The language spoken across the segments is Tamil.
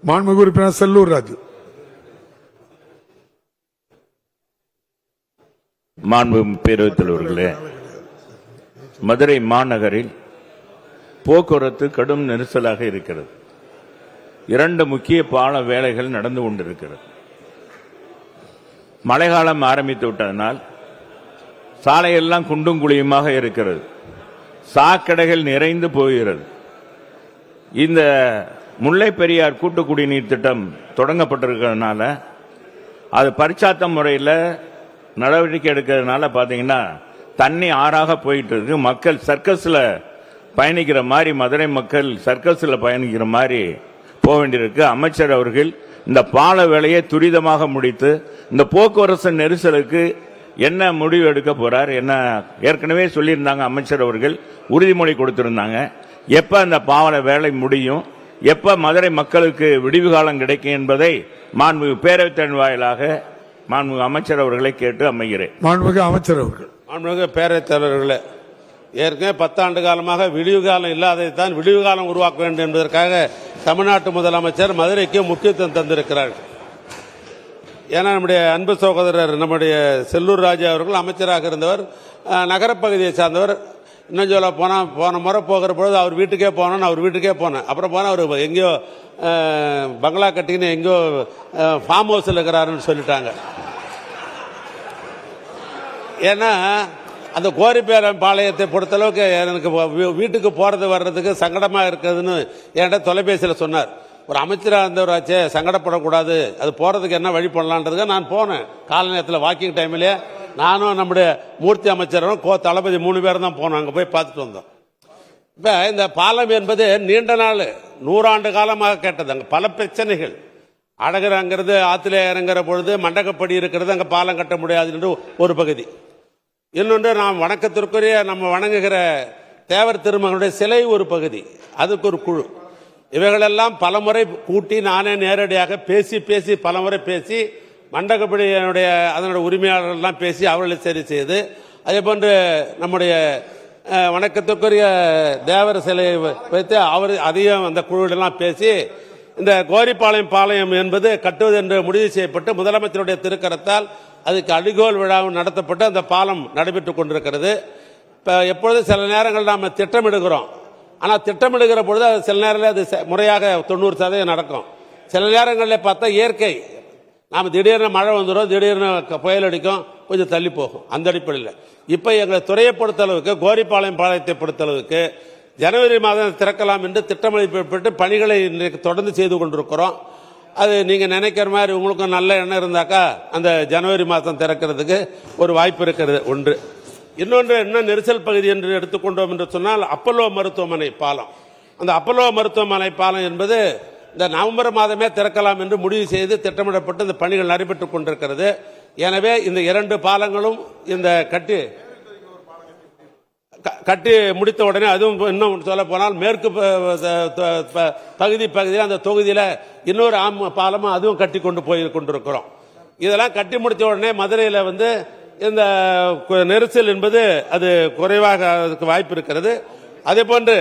மாண்புமிகு உறுப்பினர் செல்லூர் ராஜு. மாண்புமிகு பேரவைத் தலைவர்களே, மதுரை மாநகரில் போக்குவரத்து கடும் நெரிசலாக இருக்கிறது. 2 முக்கிய பால வேலைகள் நடந்து கொண்டிருக்கிறது. மழைக்காலம் ஆரம்பித்து விட்டதனால் சாலையெல்லாம் குண்டும் குழியுமாக இருக்கிறது. சாக்கடைகள் நிறைந்து போகிறது. இந்த முல்லை பெரியார் கூட்டு குடிநீர் திட்டம் தொடங்கப்பட்டிருக்கிறதுனால அது பரிச்சாத்த முறையில் நடவடிக்கை எடுக்கிறதுனால பார்த்தீங்கன்னா தண்ணி ஆறாக போயிட்டு இருக்கு. மக்கள் சர்க்கஸில் பயணிக்கிற மாதிரி, மதுரை மக்கள் சர்க்கஸில் பயணிக்கிற மாதிரி போக வேண்டியிருக்கு. அமைச்சர் அவர்கள் இந்த பால வேலையை துரிதமாக முடித்து இந்த போக்குவரத்து நெரிசலுக்கு என்ன முடிவு எடுக்க போறார், என்ன ஏற்கனவே சொல்லியிருந்தாங்க. அமைச்சர் அவர்கள் உறுதிமொழி கொடுத்திருந்தாங்க. எப்ப அந்த பால வேலை முடியும், எப்ப மதுரை மக்களுக்கு விடிவு காலம் கிடைக்கும் என்பதை மாண்புமிகு பேரவைத் தலைவர் வாயிலாக மாண்புமிகு அமைச்சர் அவர்களை கேட்டு அமைகிறேன். மாண்புமிகு அமைச்சர் அவர்கள். மாண்புமிகு பேரவைத் தலைவர்களே, ஏற்கனவே 10 ஆண்டு காலமாக விடிவு காலம் இல்லாததைத்தான் விடிவு காலம் உருவாக்க வேண்டும் என்பதற்காக தமிழ்நாட்டு முதலமைச்சர் மதுரைக்கு முக்கியத்துவம் தந்திருக்கிறார். ஏன்னா நம்முடைய அன்பு சகோதரர் நம்முடைய செல்லூர் ராஜு அவர்கள் அமைச்சராக இருந்தவர், நகரப்பகுதியை சார்ந்தவர். இன்னும் சொல்ல போன முறை போகிற பொழுது அவர் வீட்டுக்கே போனோன்னு அவர் வீட்டுக்கே போனேன். அப்புறம் போனால் அவர் எங்கேயோ பங்களா கட்டின்னு எங்கேயோ ஃபார்ம் ஹவுஸில் இருக்கிறாருன்னு சொல்லிட்டாங்க. ஏன்னா அந்த கோரிப்பாளையத்தை பொறுத்தளவுக்கு எனக்கு வீட்டுக்கு போகிறது வர்றதுக்கு சங்கடமாக இருக்குதுன்னு என்கிட்ட தொலைபேசியில் சொன்னார். ஒரு அமைச்சராக இருந்தவராச்சே, சங்கடப்படக்கூடாது, அது போகிறதுக்கு என்ன வழி பண்ணலான்றதுக்கு நான் போனேன். கால நேரத்தில் வாக்கிங் டைம்லேயே நானும் நம்முடைய மூர்த்தி அமைச்சரும் தளபதி 3 பேரும் தான் போனோம். அங்கே போய் பார்த்துட்டு வந்தோம். இப்போ இந்த பாலம் என்பது நீண்ட நாள் 100 ஆண்டு காலமாக கேட்டது. அங்கே பல பிரச்சனைகள். அழகரங்கிறது ஆற்றுல இறங்குற பொழுது மண்டகப்படி இருக்கிறது, அங்கே பாலம் கட்ட முடியாது என்று ஒரு பகுதி. இன்னொன்று நாம் வணக்கத்திற்குரிய நம்ம வணங்குகிற தேவர் திருமகனுடைய சிலை ஒரு பகுதி, அதுக்கு ஒரு குழு. இவைகளெல்லாம் பலமுறை கூட்டி நானே நேரடியாக பேசி பலமுறை பேசி மண்டகப்படியினுடைய அதனுடைய உரிமையாளர்கள்லாம் பேசி அவர்களை சரி செய்து, அதே போன்று நம்முடைய வணக்கத்திற்குரிய தேவர் சிலையை வைத்து அவர் அதையும் அந்த குழுவிலெல்லாம் பேசி இந்த கோரிப்பாளையம் பாளையம் என்பது கட்டுவது என்று முடிவு செய்யப்பட்டு முதலமைச்சருடைய திருக்கரத்தால் அதுக்கு அடிகோல் விழாவும் நடத்தப்பட்டு அந்த பாலம் நடைபெற்றுக் கொண்டிருக்கிறது. இப்போ எப்பொழுது சில நேரங்கள் நாம் திட்டமிடுகிறோம். ஆனால் திட்டமிடுகிற பொழுது அது சில நேரங்களில் அது முறையாக 90% நடக்கும். சில நேரங்களில் பார்த்தா இயற்கை, நாம் திடீர்னு மழை வந்துடும், திடீர்னு புயல் அடிக்கும், கொஞ்சம் தள்ளி போகும். அந்த அடிப்படையில் இப்போ எங்களை துறையை பொறுத்தளவுக்கு கோரிப்பாளையம் பாளையத்தை பொறுத்தளவுக்கு ஜனவரி மாதம் திறக்கலாம் என்று திட்டமிடப்பட்டு பணிகளை இன்றைக்கு தொடர்ந்து செய்து கொண்டிருக்கிறோம். அது நீங்கள் நினைக்கிற மாதிரி உங்களுக்கும் நல்ல எண்ணம் இருந்தாக்கா அந்த ஜனவரி மாதம் திறக்கிறதுக்கு ஒரு வாய்ப்பு இருக்கிறது. ஒன்று. இன்னொன்று, என்ன நெரிசல் பகுதி என்று எடுத்துக்கொண்டோம் என்று சொன்னால் அப்பல்லோ மருத்துவமனை பாலம். அந்த அப்பல்லோ மருத்துவமனை பாலம் என்பது இந்த நவம்பர் மாதமே திறக்கலாம் என்று முடிவு செய்து திட்டமிடப்பட்டு இந்த பணிகள் நடைபெற்றுக் கொண்டிருக்கிறது. எனவே இந்த 2 பாலங்களும் இந்த கட்டி முடித்த உடனே, அதுவும் இன்னும் சொல்ல போனால் மேற்கு பகுதியில் அந்த தொகுதியில் இன்னொரு பாலமும் அதுவும் கட்டி கொண்டு போய் கொண்டிருக்கிறோம். இதெல்லாம் கட்டி முடித்த உடனே மதுரையில் வந்து இந்த நெரிசல் என்பது அது குறைவாக வாய்ப்பு இருக்கிறது. அதே போன்று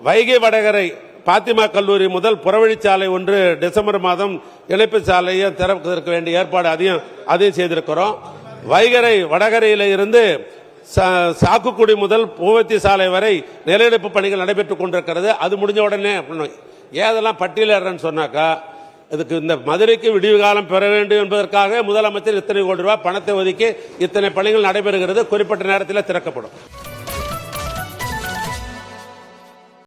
வைகை வடகரை பாத்திமா கல்லூரி முதல் புறவழிச்சாலை ஒன்று டிசம்பர் மாதம் இணைப்பு சாலையை திறப்பதற்கு வேண்டிய ஏற்பாடு அதையும் செய்திருக்கிறோம். வைகரை வடகரையில் இருந்து சாக்குக்குடி முதல் பூவத்தி சாலை வரை நிலையெடுப்பு பணிகள் நடைபெற்றுக் கொண்டிருக்கிறது. அது முடிஞ்ச உடனே ஏதெல்லாம் பட்டியலிடுறேன்னு சொன்னாக்கா, இதுக்கு இந்த மதுரைக்கு விடிவு காலம் பெற வேண்டும் என்பதற்காக முதலமைச்சர் இத்தனை கோடி ரூபாய் பணத்தை ஒதுக்கி இத்தனை பணிகள் நடைபெறுகிறது. குறிப்பிட்ட நேரத்தில் திறக்கப்படும்.